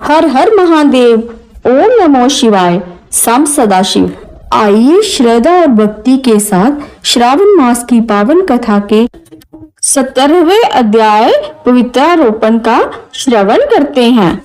हर हर महादेव, ओम नमो शिवाय, सांब सदाशिव। आइए श्रद्धा और भक्ति के साथ श्रावण मास की पावन कथा के 17वें अध्याय पवित्रारोपण का श्रवण करते हैं।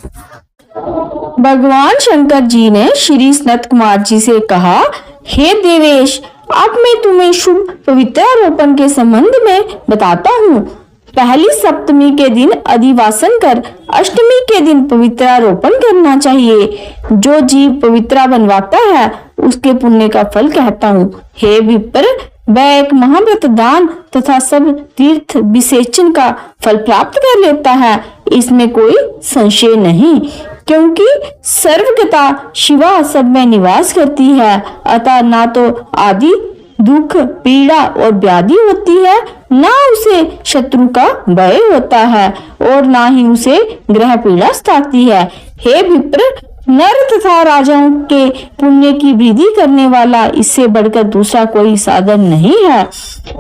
भगवान शंकर जी ने श्री सनत कुमार जी से कहा, हे देवेश, अब मैं तुम्हें शुभ पवित्रारोपण के संबंध में बताता हूँ। पहली सप्तमी के दिन अधिवासन कर अष्टमी के दिन पवित्रारोपण करना चाहिए। जो जीव पवित्रा बनवाता है उसके पुण्य का फल कहता हूँ। हे विप्र, वह एक महाव्रत दान तथा सब तीर्थ विसेचन का फल प्राप्त कर लेता है, इसमें कोई संशय नहीं, क्योंकि सर्वगता शिवा सब में निवास करती है। अतः ना तो आदि दुख, पीड़ा और व्याधि होती है, ना उसे शत्रु का भय होता है और ना ही उसे ग्रह पीड़ा सताती है। हे विप्र, नर तथा राजाओं के पुण्य की वृद्धि करने वाला इससे बढ़कर दूसरा कोई साधन नहीं है।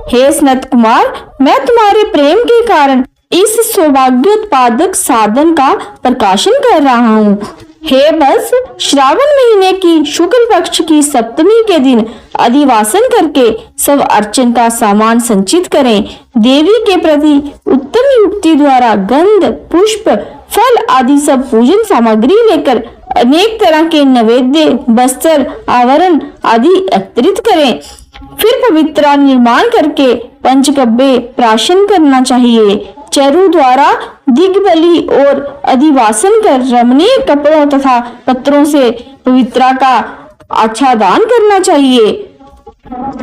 हे सनत कुमार, मैं तुम्हारे प्रेम के कारण इस सौभाग्योत्पादक साधन का प्रकाशन कर रहा हूँ। हे बस, श्रावण महीने की शुक्ल पक्ष की सप्तमी के दिन अधिवासन करके सब अर्चन का सामान संचित करें। देवी के प्रति उत्तम युक्ति द्वारा गंध, पुष्प, फल आदि सब पूजन सामग्री लेकर अनेक तरह के नैवेद्य, वस्त्र, आवरण आदि एकत्रित करें। फिर पवित्रा निर्माण करके पंचकव्य प्राशन करना चाहिए। चरु द्वारा दिग्बली और अधिवासन कर रमणीय कपड़ों तथा पत्रों से पवित्रा का आच्छादन करना चाहिए।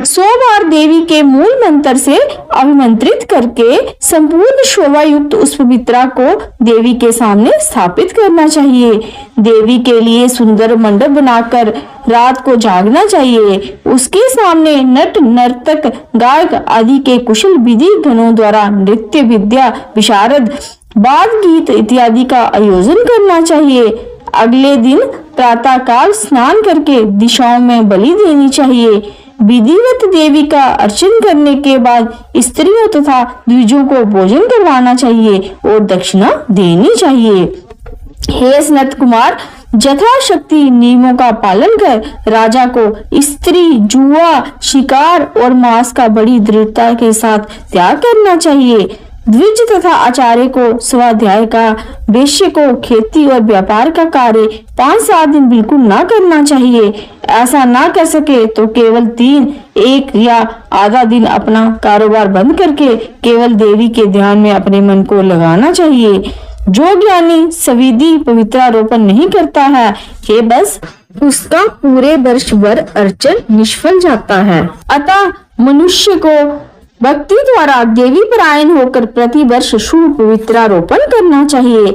100 बार देवी के मूल मंत्र से अभिमंत्रित करके संपूर्ण शोभा युक्त उस पवित्रा को देवी के सामने स्थापित करना चाहिए। देवी के लिए सुंदर मंडप बनाकर रात को जागना चाहिए। उसके सामने नट, नर्तक, गायक आदि के कुशल विधि गणों द्वारा नृत्य विद्या, विशारद, वाद गीत इत्यादि का आयोजन करना चाहिए। अगले दिन प्रातः काल स्नान करके दिशाओं में बलि देनी चाहिए। विधिवत देवी का अर्चन करने के बाद स्त्रियों तथा द्विजों को भोजन करवाना चाहिए और दक्षिणा देनी चाहिए। हे सनत कुमार, यथाशक्ति नियमों का पालन कर राजा को स्त्री, जुआ, शिकार और मांस का बड़ी दृढ़ता के साथ त्याग करना चाहिए। द्विज तथा आचार्य को स्वाध्याय का, वेश्य को खेती और व्यापार का कार्य 5-7 दिन बिल्कुल ना करना चाहिए। ऐसा ना कर सके तो केवल 3, 1 या आधा दिन अपना कारोबार बंद करके केवल देवी के ध्यान में अपने मन को लगाना चाहिए। जो ज्ञानी सविधि पवित्रारोपण नहीं करता है, हे बस, उसका पूरे वर्ष भर अर्चन निष्फल जाता है। अतः मनुष्य को भक्ति द्वारा देवी परायण होकर प्रतिवर्ष शुभ पवित्रारोपण करना चाहिए।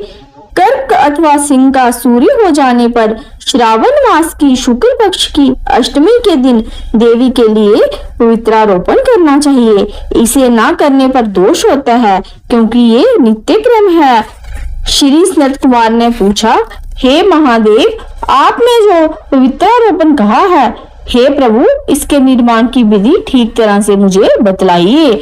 कर्क अथवा सिंह का सूर्य हो जाने पर श्रावण मास की शुक्ल पक्ष की अष्टमी के दिन देवी के लिए पवित्रारोपण करना चाहिए। इसे ना करने पर दोष होता है, क्योंकि ये नित्य क्रम है। श्री सनत कुमार ने पूछा, हे महादेव, आपने जो पवित्रारोपण कहा है, हे प्रभु, इसके निर्माण की विधि ठीक तरह से मुझे बतलाइए।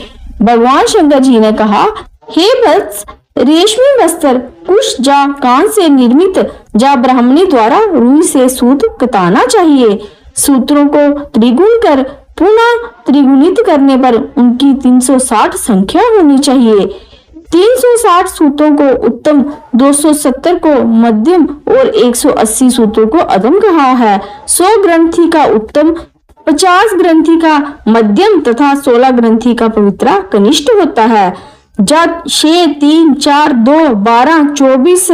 भगवान शंकर जी ने कहा, हे वत्स, रेशमी वस्त्र कुश जा कान से निर्मित जा ब्राह्मणी द्वारा रुई से सूत कताना चाहिए। सूत्रों को त्रिगुण कर पुनः त्रिगुणित करने पर उनकी 360 संख्या होनी चाहिए। 360 सूतों को उत्तम, 270 को मध्यम और 180 सूतों को अधम कहा है। 100 ग्रंथि का उत्तम, 50 ग्रंथि का मध्यम तथा 16 ग्रंथि का पवित्रा कनिष्ठ होता है। जब 6, 3, 4, 2, 12, 24,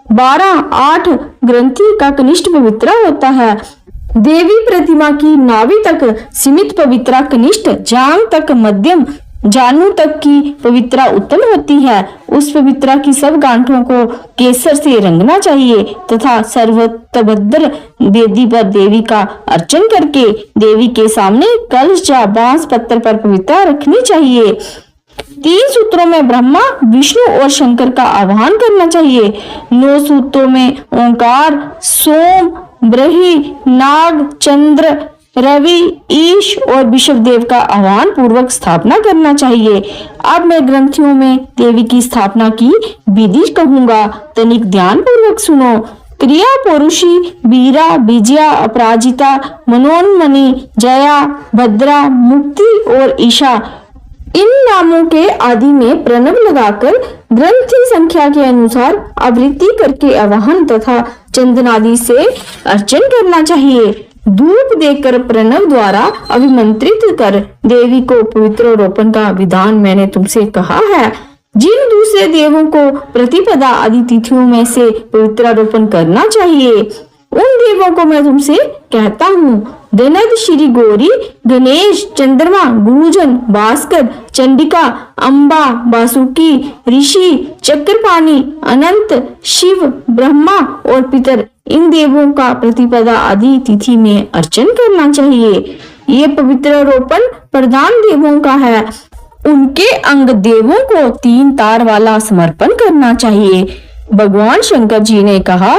12, 8 ग्रंथि का कनिष्ठ पवित्रा होता है। देवी प्रतिमा की नाभि तक सीमित पवित्रा कनिष्ठ, जांग तक मध्यम, जानू तक की पवित्रा उत्तम होती है। उस पवित्रा की सब गांठों को केसर से रंगना चाहिए तथा सर्वतभद्र वेदी पर देवी का अर्चन करके देवी के सामने कलश या बांस पत्थर पर पवित्रा रखनी चाहिए। 3 सूत्रों में ब्रह्मा, विष्णु और शंकर का आह्वान करना चाहिए। 9 सूत्रों में ओंकार, सोम, ब्रही, नाग, चंद्र, रवि, ईश और विषव देव का आह्वान पूर्वक स्थापना करना चाहिए। अब मैं ग्रंथियों में देवी की स्थापना की विधि कहूंगा, तनिक ध्यान पूर्वक सुनो। क्रिया पुरुषी, वीरा, विजया, अपराजिता, मनोन्मणि, जया, भद्रा, मुक्ति और ईशा, इन नामों के आदि में प्रणव लगाकर ग्रंथि संख्या के अनुसार आवृत्ति करके आवाहन तथा चंदनादि से अर्चन करना चाहिए। धूप देकर प्रणव द्वारा अभिमंत्रित कर देवी को पवित्र रोपण का विधान मैंने तुमसे कहा है। जिन दूसरे देवों को प्रतिपदा आदि तिथियों में से पवित्रारोपण करना चाहिए, उन देवों को मैं तुमसे कहता हूँ। गणद, श्री गौरी, गणेश, चंद्रमा, गुरुजन, भास्कर, चंडिका, अम्बा, वासुकी, ऋषि, चक्रपाणि, अनंत, शिव, ब्रह्मा और पितर, इन देवों का प्रतिपदा आदि तिथि में अर्चन करना चाहिए। ये पवित्र रोपण प्रधान देवों का है। उनके अंग देवों को 3 तार वाला समर्पण करना चाहिए। भगवान शंकर जी ने कहा,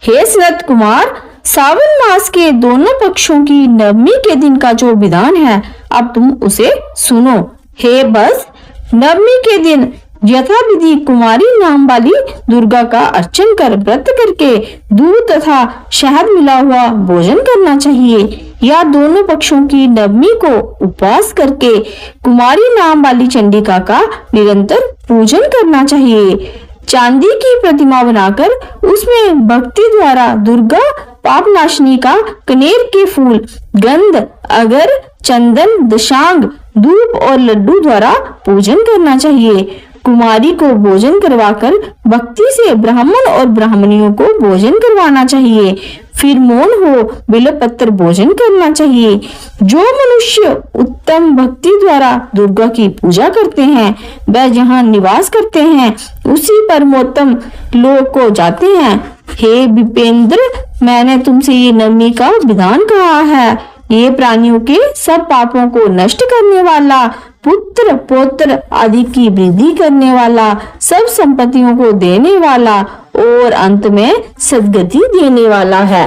हे सनत कुमार, सावन मास के दोनों पक्षों की नवमी के दिन का जो विधान है, अब तुम उसे सुनो। हे बस, नवमी के दिन यथाविधि कुमारी नाम वाली दुर्गा का अर्चन कर व्रत करके दूध तथा शहद मिला हुआ भोजन करना चाहिए। या दोनों पक्षों की नवमी को उपवास करके कुमारी नाम वाली चंडिका का निरंतर पूजन करना चाहिए। चांदी की प्रतिमा बनाकर उसमें भक्ति द्वारा दुर्गा पापनाशिनी का कनेर के फूल, गंध, अगर, चंदन, दशांग, धूप और लड्डू द्वारा पूजन करना चाहिए। कुमारी को भोजन करवाकर भक्ति से ब्राह्मण और ब्राह्मणियों को भोजन करवाना चाहिए। फिर मौन हो बिल्वपत्र भोजन करना चाहिए। जो मनुष्य उत्तम भक्ति द्वारा दुर्गा की पूजा करते हैं, वह जहाँ निवास करते हैं उसी परमोत्तम लोक को जाते हैं। हे विपेंद्र, मैंने तुमसे ये नवमी का विधान कहा है। ये प्राणियों के सब पापों को नष्ट करने वाला, पुत्र पौत्र आदि की वृद्धि करने वाला, सब संपत्तियों को देने वाला और अंत में सद्गति देने वाला है।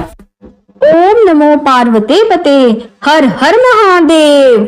ओम नमो पार्वते पते, हर हर महादेव।